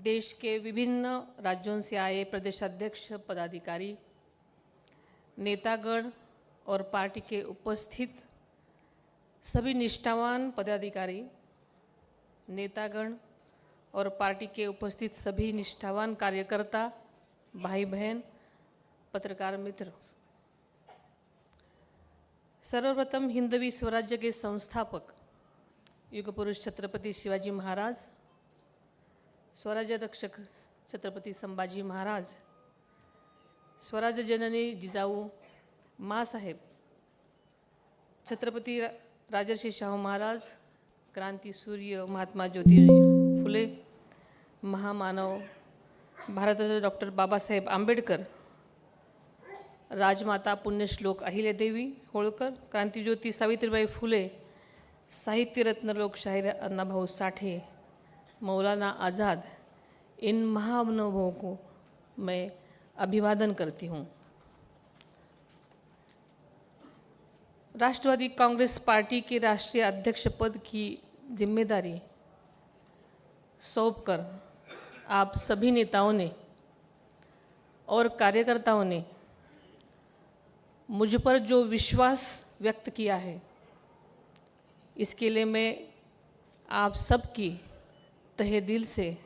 देश के विभिन्न राज्यों से आए प्रदेशाध्यक्ष पदाधिकारी, नेतागण और पार्टी के उपस्थित सभी निष्ठावान पदाधिकारी, नेतागण और पार्टी के उपस्थित सभी निष्ठावान कार्यकर्ता, भाई बहन, पत्रकार मित्र, सर्वप्रथम हिंदवी स्वराज्य के संस्थापक युग पुरुष छत्रपति शिवाजी महाराज, स्वराज्य रक्षक छत्रपति संभाजी महाराज, स्वराज्य जननी जिजाऊ माँसाहेब, छत्रपति राजर्षी शाहू महाराज, क्रांती सूर्य महात्मा ज्योतिराव फुले, महामानव भारतरत्न डॉक्टर बाबासाहेब आंबेडकर, राजमाता पुण्यश्लोक अहिल्यादेवी होळकर, क्रांतिज्योती सावित्रीबाई फुले, साहित्यरत्न लोकशाहीर अण्णाभाऊ साठे, मौलाना आज़ाद, इन महानुभावों को मैं अभिवादन करती हूँ। राष्ट्रवादी कांग्रेस पार्टी के राष्ट्रीय अध्यक्ष पद की जिम्मेदारी सौंपकर आप सभी नेताओं ने और कार्यकर्ताओं ने मुझ पर जो विश्वास व्यक्त किया है, इसके लिए मैं आप सबकी तहे दिल से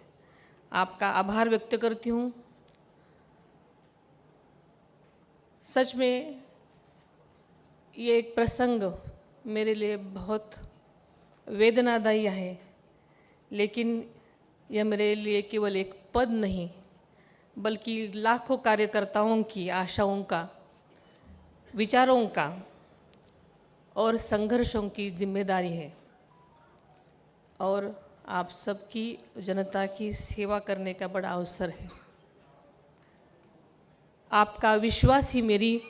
आपका आभार व्यक्त करती हूँ। सच में ये एक प्रसंग मेरे लिए बहुत वेदनादायी है, लेकिन यह मेरे लिए केवल एक पद नहीं बल्कि लाखों कार्यकर्ताओं की आशाओं का, विचारों का और संघर्षों की जिम्मेदारी है और आप सबकी जनता की सेवा करने का बड़ा अवसर है। आपका विश्वास ही मेरी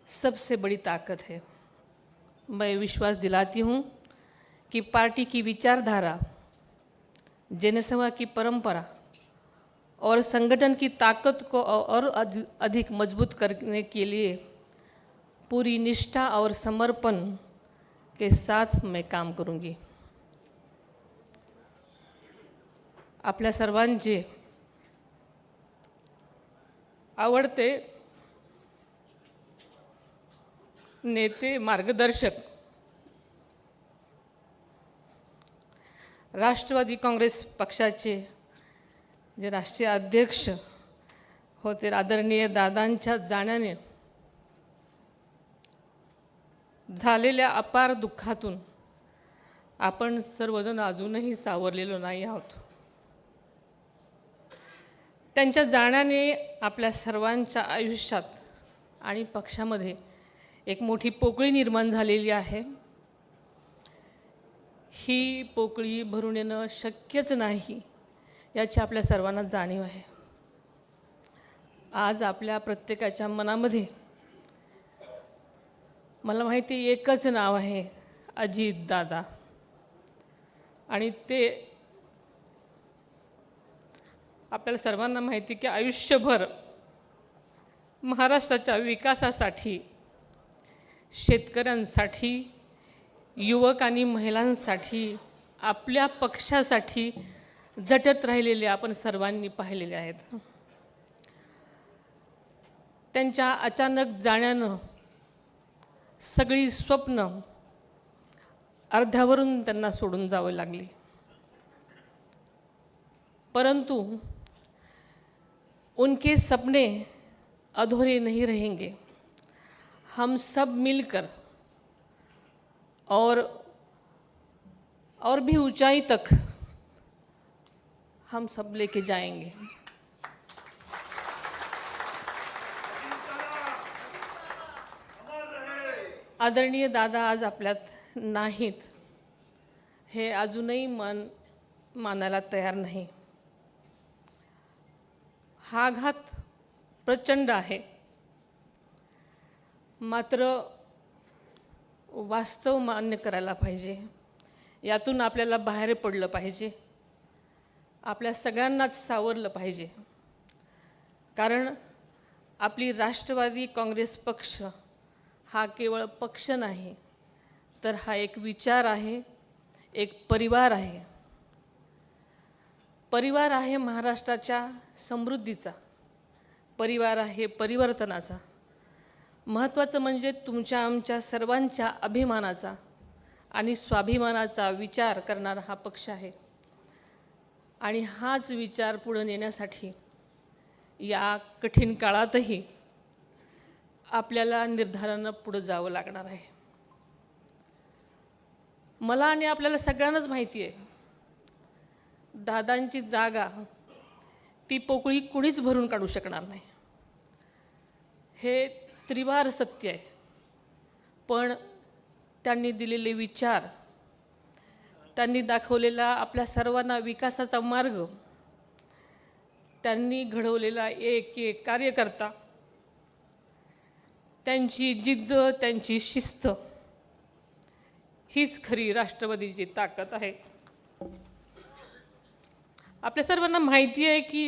सबसे बड़ी ताकत है। मैं विश्वास दिलाती हूँ कि पार्टी की विचारधारा, जनसेवा की परंपरा और संगठन की ताकत को और अधिक मजबूत करने के लिए पूरी निष्ठा और समर्पण के साथ मैं काम करूँगी। आपल्या सर्वांचे आवडते नेते, मार्गदर्शक राष्ट्रवादी काँग्रेस पक्षाचे जे राष्ट्रीय अध्यक्ष होते आदरणीय दादांच्या जाण्याने झालेल्या अपार दुःखातून आपण सर्वजण अजूनही सावरलेलो नाही आहोत। त्यांच्या जाण्याने आपल्या सर्वांच्या आयुष्यात आणि पक्षामध्ये एक मोठी पोकळी निर्माण झालेली आहे। ही पोकळी भरून येणं शक्यच नाही याची आपल्या सर्वांना जाणीव आहे। आज आपल्या प्रत्येकाच्या मनामध्ये मला माहिती एकच नाव आहे, अजित दादा, आणि ते आपल्याला सर्वांना माहिती की आयुष्यभर महाराष्ट्राच्या विकासासाठी, शेतकऱ्यांसाठी, युवक आणि महिलांसाठी, आपल्या पक्षासाठी झटत राहिलेले आपण सर्वांनी पाहिलेले आहेत। त्यांच्या अचानक जाण्यानं सगळी स्वप्न अर्ध्यावरून त्यांना सोडून जावे लागली, परंतु उनके सपने अधूरे नहीं रहेंगे। हम सब मिलकर और भी ऊंचाई तक हम सब लेके जाएंगे। आदरणीय दादा आज आपल्यात नाहीत हे अजूनही मानायला तयार नाही। हा आघात प्रचंड आहे, मात्र वास्तव मान्य करायला पाहिजे। यातून आपल्याला बाहेर पडलं पाहिजे, आपल्या सगळ्यांनाच सावरलं पाहिजे, कारण आपली राष्ट्रवादी काँग्रेस पक्ष हा केवळ पक्ष नाही, तर हा एक विचार आहे, एक परिवार आहे। परिवार आहे महाराष्ट्राच्या समृद्धीचा, परिवार आहे परिवर्तनाचा, महत्त्वाचं म्हणजे तुमच्या आमच्या सर्वांच्या अभिमानाचा आणि स्वाभिमानाचा विचार करणारा हा पक्ष आहे. आणि हाच विचार पुढे नेण्यासाठी या कठीण काळातही आपल्याला निर्धारानं पुढे जावं लागणार आहे. मला आणि आपल्याला सगळ्यांनाच माहिती आहे, दादांची जागा ती पोकळी कुणीच भरून काढू शकणार नाही. हे त्रिवार सत्य आहे. पण त्यांनी दिलेले विचार, त्यांनी दाखवलेला आपल्या सर्वांना विकासाचा मार्ग, त्यांनी घडवलेला एक एक कार्यकर्ता, त्यांची जिद्द, त्यांची शिस्त हीच खरी राष्ट्रवादीची ताकद आहे. आपल्या सर्वांना माहिती आहे की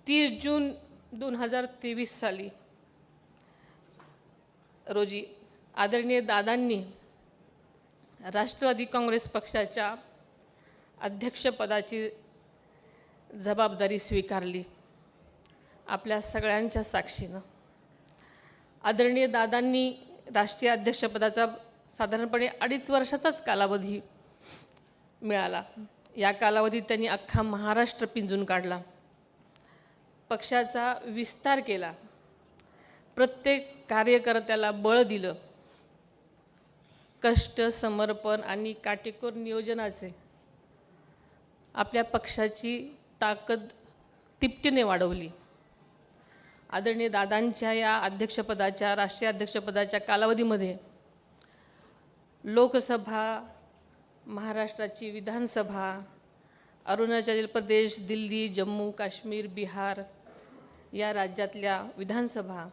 30 जून 2023 साली रोजी आदरणीय दादांनी राष्ट्रवादी काँग्रेस पक्षाच्या अध्यक्षपदाची जबाबदारी स्वीकारली आपल्या सगळ्यांच्या साक्षीनं. आदरणीय दादांनी राष्ट्रीय अध्यक्षपदाचा साधारणपणे 2.5 वर्षाचाच कालावधी मिळाला. या कालावधीत त्यांनी अख्खा महाराष्ट्र पिंजून काढला, पक्षाचा विस्तार केला, प्रत्येक कार्यकर्त्याला बळ दिलं. कष्ट, समर्पण आणि काटेकोर नियोजनाचे आपल्या पक्षाची ताकद तिपटीने वाढवली. आदरणीय दादांच्या या अध्यक्षपदाच्या, राष्ट्रीय अध्यक्षपदाच्या कालावधीमध्ये लोकसभा, महाराष्ट्राची विधानसभा, अरुणाचल प्रदेश, दिल्ली, जम्मू काश्मीर, बिहार या राज्यातल्या विधानसभा,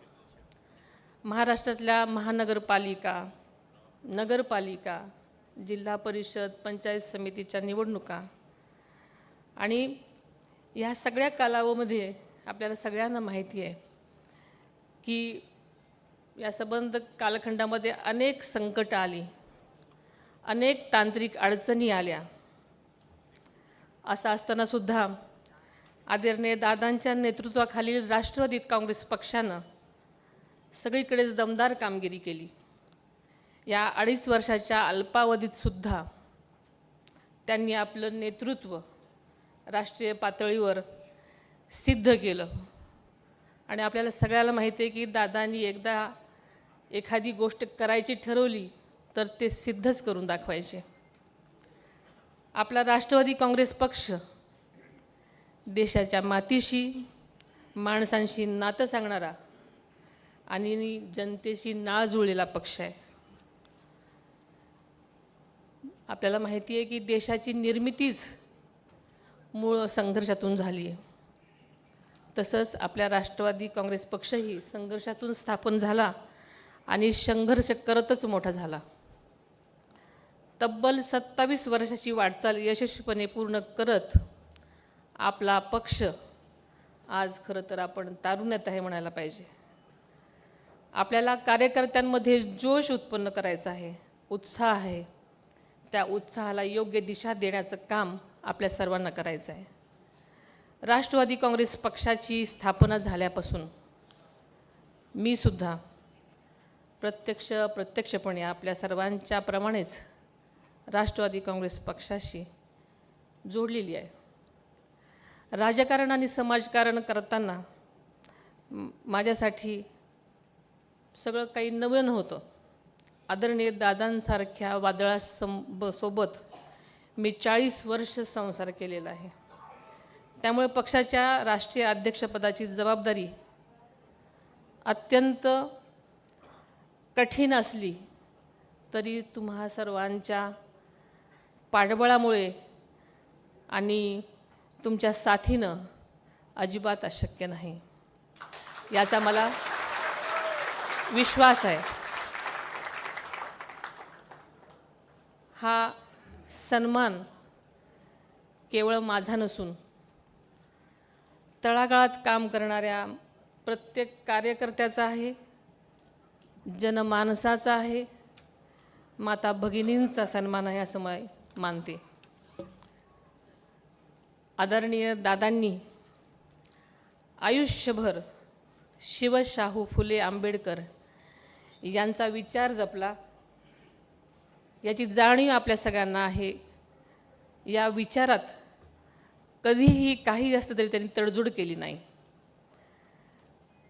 महाराष्ट्रातल्या महानगरपालिका, नगरपालिका, जिल्हा परिषद, पंचायत समितीच्या निवडणुका आणि या सगळ्या कालावधीमध्ये आपल्याला सगळ्यांना माहिती आहे की या संबंध कालखंडामध्ये अनेक संकटं आली, अनेक तांत्रिक अडचणी आल्या. असं असतानासुद्धा आदरणीय दादांच्या नेतृत्वाखालील राष्ट्रवादी काँग्रेस पक्षानं सगळीकडेच दमदार कामगिरी केली. या 2.5 वर्षाच्या अल्पावधीतसुद्धा त्यांनी आपलं नेतृत्व राष्ट्रीय पातळीवर सिद्ध केलं. आणि आपल्याला सगळ्याला माहिती आहे की दादांनी एकदा एखादी गोष्ट करायची ठरवली तर ते सिद्धच करून दाखवायचे. आपला राष्ट्रवादी काँग्रेस पक्ष देशाच्या मातीशी, माणसांशी नातं सांगणारा आणि जनतेशी नाळ जुळलेला पक्ष आहे. आपल्याला माहिती आहे की देशाची निर्मितीच मूळ संघर्षातून झाली आहे. तसंच आपल्या राष्ट्रवादी काँग्रेस पक्षही संघर्षातून स्थापन झाला आणि संघर्ष करतच मोठा झाला. तब्बल 27 वर्षाची वाटचाल यशस्वीपणे पूर्ण करत आपला पक्ष आज खरं तर आपण तारुण्यात आहे म्हणायला पाहिजे. आपल्याला कार्यकर्त्यांमध्ये जोश उत्पन्न करायचा आहे, उत्साह आहे. त्या उत्साहाला योग्य दिशा देण्याचं काम आपल्या सर्वांना करायचं आहे. राष्ट्रवादी काँग्रेस पक्षाची स्थापना झाल्यापासून मी सुद्धा प्रत्यक्षपणे आपल्या सर्वांच्या प्रमाणेच राष्ट्रवादी काँग्रेस पक्षाशी जोडलेली आहे. राजकारण आणि समाजकारण करताना माझ्यासाठी सगळं काही नवं नव्हतं. आदरणीय दादांसारख्या वादळासोबत मी 40 वर्ष संसार केलेला आहे. त्यामुळे पक्षाच्या राष्ट्रीय अध्यक्षपदाची जबाबदारी अत्यंत कठीण असली तरी तुम्हा सर्वांच्या पाठबळामुळे आणि तुमच्या साथीनं अजिबात अशक्य नाही याचा मला विश्वास आहे. हा सन्मान केवळ माझा नसून तळागाळात काम करणाऱ्या प्रत्येक कार्यकर्त्याचा आहे, जनमानसाचा आहे, माता भगिनींचा सन्मान आहे असं मी मानते. आदरणीय दादांनी आयुष्यभर शिवशाहू फुले आंबेडकर यांचा विचार जपला, याची जाणीव आपल्या सगळ्यांना आहे. या विचारात कधीही काही असलं तरी त्यांनी तडजोड केली नाही.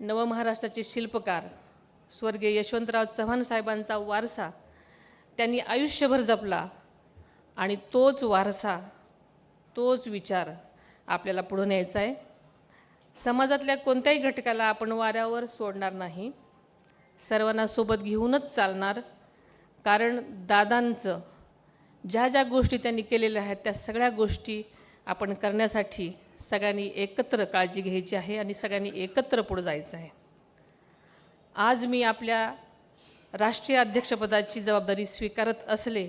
नवमहाराष्ट्राचे शिल्पकार स्वर्गीय यशवंतराव चव्हाण साहेबांचा वारसा त्यांनी आयुष्यभर जपला आणि तोच वारसा, तोच विचार आपल्याला पुढे न्यायचा आहे. समाजातल्या कोणत्याही घटकाला आपण वाऱ्यावर सोडणार नाही, सर्वांना सोबत घेऊनच चालणार. कारण दादांचं ज्या ज्या गोष्टी त्यांनी केलेल्या आहेत त्या सगळ्या गोष्टी आपण करण्यासाठी सगळ्यांनी एकत्र काळजी घ्यायची आहे आणि सगळ्यांनी एकत्र पुढे जायचं आहे. आज मी आपल्या राष्ट्रीय अध्यक्षपदाची जबाबदारी स्वीकारत असले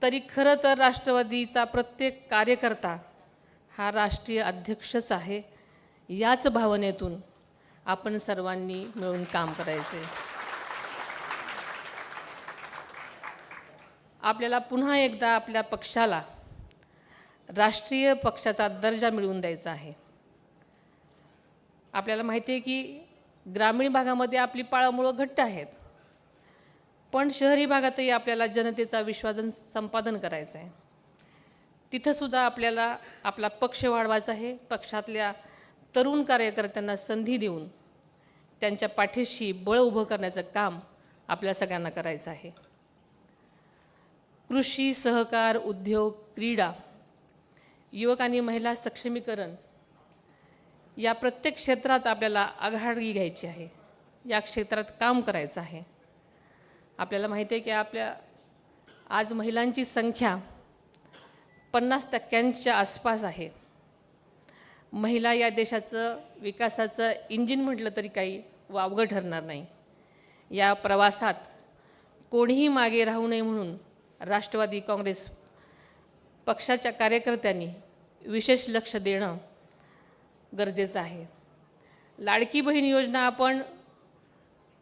तरी खरं तर राष्ट्रवादीचा प्रत्येक कार्यकर्ता हा राष्ट्रीय अध्यक्षच आहे. याच भावनेतून आपण सर्वांनी मिळून काम करायचे. आपल्याला पुन्हा एकदा आपल्या पक्षाला राष्ट्रीय पक्षाचा दर्जा मिळवून द्यायचा आहे. आपल्याला माहिती आहे की ग्रामीण भागामध्ये आपली पाळंमुळं घट्ट आहेत, पण शहरी भागातही आपल्याला जनतेचा विश्वास संपादन करायचं आहे. तिथंसुद्धा आपल्याला आपला पक्ष वाढवायचा आहे. पक्षातल्या तरुण कार्यकर्त्यांना संधी देऊन त्यांच्या पाठीशी बळ उभं करण्याचं काम आपल्या सगळ्यांना करायचं आहे. कृषी, सहकार, उद्योग, क्रीडा, युवक आणि महिला सक्षमीकरण या प्रत्येक क्षेत्रात आपल्याला आघाडी घ्यायची आहे. या क्षेत्रात काम करायचं आहे. आपल्याला माहिती आहे की आपल्या आज महिलांची संख्या 50% आसपास आहे. महिला या देशाचं विकासाचं इंजिन म्हटलं तरी काही वावगं ठरणार नाही. या प्रवासात कोणीही मागे राहू नये म्हणून राष्ट्रवादी काँग्रेस पक्षाच्या कार्यकर्त्यांनी विशेष लक्ष देणं गरजेचं आहे. लाडकी बहीण योजना आपण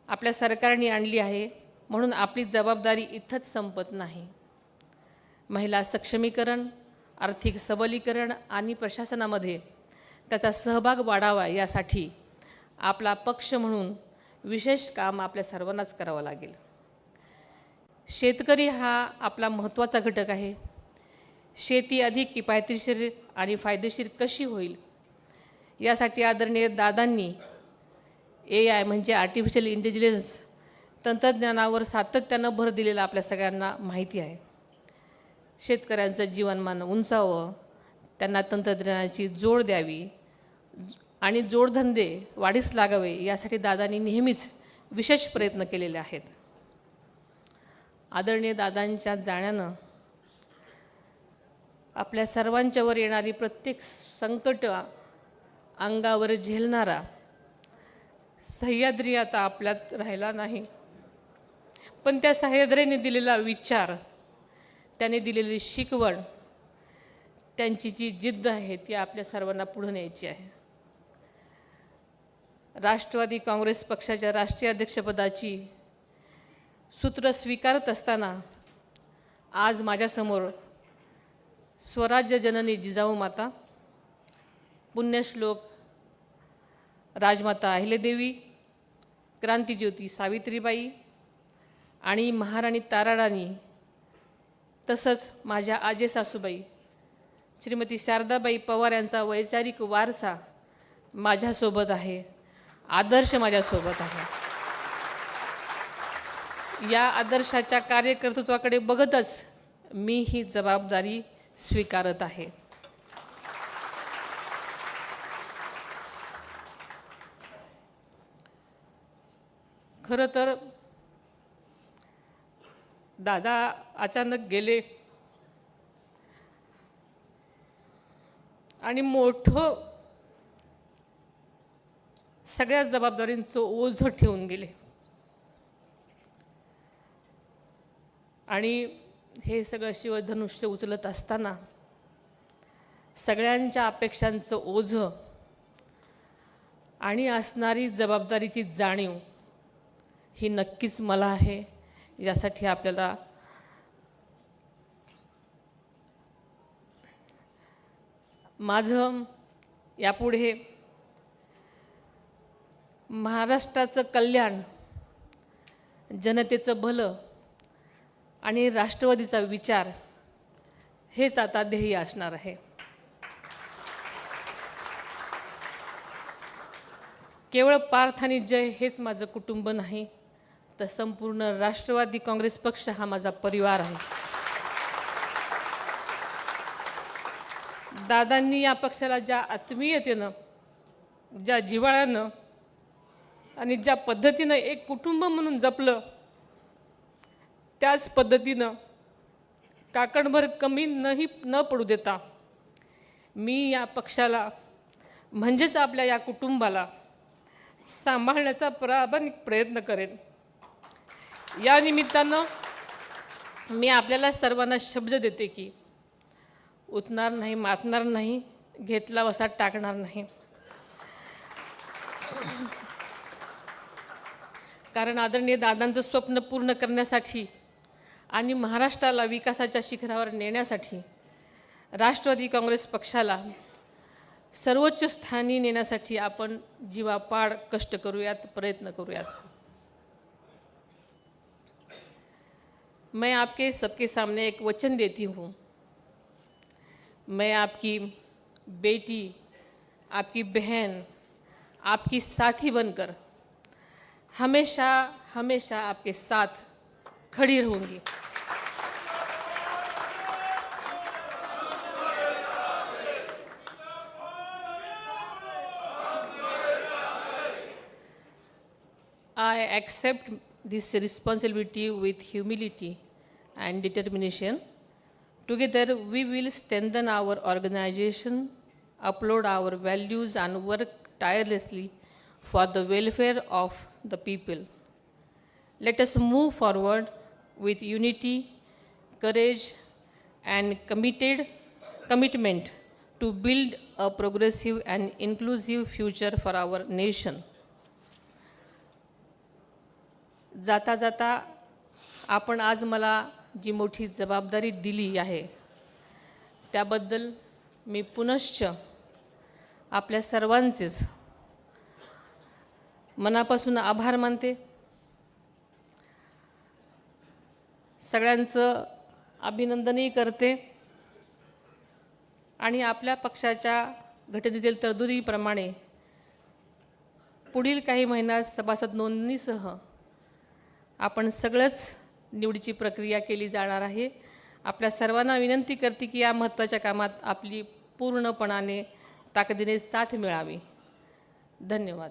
आपल्या सरकारने आणली आहे म्हणून आपली जबाबदारी इथंच संपत नाही. महिला सक्षमीकरण, आर्थिक सबलीकरण आणि प्रशासनामध्ये त्याचा सहभाग वाढावा यासाठी आपला पक्ष म्हणून विशेष काम आपल्या सर्वांनाच करावं लागेल. शेतकरी हा आपला महत्त्वाचा घटक आहे. शेती अधिक किफायतशीर आणि फायदेशीर कशी होईल यासाठी आदरणीय दादांनी AI म्हणजे आर्टिफिशियल इंटेलिजन्स तंत्रज्ञानावर सातत्यानं भर दिलेला आपल्या सगळ्यांना माहिती आहे. शेतकऱ्यांचं जीवनमान उंचावं, त्यांना तंत्रज्ञानाची जोड द्यावी आणि जोडधंदे वाढीस लागावे यासाठी दादांनी नेहमीच विशेष प्रयत्न केलेले आहेत. आदरणीय दादांच्या जाण्यानं आपल्या सर्वांच्यावर येणारी प्रत्येक संकट अंगावर झेलणारा सह्याद्री आता आपल्यात राहिला नाही, पण त्या सह्याद्रीने दिलेला विचार, त्याने दिलेली शिकवण, त्यांची जी जिद्द आहे ती आपल्या सर्वांना पुढे न्यायची आहे. राष्ट्रवादी काँग्रेस पक्षाच्या राष्ट्रीय अध्यक्षपदाची सूत्र स्वीकारत असताना आज माझ्यासमोर स्वराज्य जननी जिजाऊ माता, पुण्यश्लोक राजमाता अहिल्यादेवी, क्रांतिज्योती सावित्रीबाई आणि महाराणी ताराराणी तसंच माझ्या आजे सासूबाई श्रीमती शारदाबाई पवार यांचा वैचारिक वारसा माझ्यासोबत आहे, आदर्श माझ्यासोबत आहे. या आदर्शाच्या कार्यकर्तृत्वाकडे बघतच मी ही जबाबदारी स्वीकारत आहे. खरं तर दादा अचानक गेले आणि मोठं सगळ्या जबाबदारींचं ओझं ठेवून गेले आणि हे सगळं शिवधनुष्य उचलत असताना सगळ्यांच्या अपेक्षांचं ओझं आणि असणारी जबाबदारीची जाणीव ही नक्कीच मला आहे. यासाठी आपल्याला माझं यापुढे महाराष्ट्राचं कल्याण, जनतेचं भलं आणि राष्ट्रवादीचा विचार हेच आता ध्येय असणार आहे. केवळ पार्थ आणि जय हेच माझं कुटुंब नाही, तर संपूर्ण राष्ट्रवादी काँग्रेस पक्ष हा माझा परिवार आहे. दादांनी या पक्षाला ज्या आत्मीयतेनं, ज्या जिव्हाळ्यानं आणि ज्या पद्धतीनं एक कुटुंब म्हणून जपलं, त्याच पद्धतीनं काकणभर कमी न पडू देता मी या पक्षाला म्हणजेच आपल्या या कुटुंबाला सांभाळण्याचा प्रामाणिक प्रयत्न करेन. या निमित्तानं मी आपल्याला सर्वांना शब्द देते की उठणार नाही, मातणार नाही, घेतला वसा टाकणार नाही. कारण आदरणीय दादांचं स्वप्न पूर्ण करण्यासाठी आणि महाराष्ट्राला विकासाच्या शिखरावर नेण्यासाठी राष्ट्रवादी काँग्रेस पक्षाला सर्वोच्च स्थानी नेण्यासाठी आपण जीवापाड कष्ट करूयात, प्रयत्न करूयात. मैं आपके सबके सामने एक वचन देती हूँ. मैं आपकी बेटी, आपकी बहन, आपकी साथी बनकर हमेशा हमेशा आपके साथ खड़ी रहूँगी. I accept this responsibility with humility and determination. Together, we will strengthen our organization, uphold our values, and work tirelessly for the welfare of the people. Let us move forward with unity, courage, and commitment to build a progressive and inclusive future for our nation. जाता जाता आपण आज मला जी मोठी जबाबदारी दिली आहे त्याबद्दल मी पुनश्च आपल्या सर्वांचेच मनापासून आभार मानते. सगळ्यांचं अभिनंदनही करते आणि आपल्या पक्षाच्या घटनेतील तरतुदीप्रमाणे पुढील काही महिन्यात सभासद नोंदणीसह आपण सगळंच निवडीची प्रक्रिया केली जाणार आहे. आपल्या सर्वांना विनंती करते की या महत्त्वाच्या कामात आपली पूर्णपणाने ताकदीने साथ मिळावी. धन्यवाद.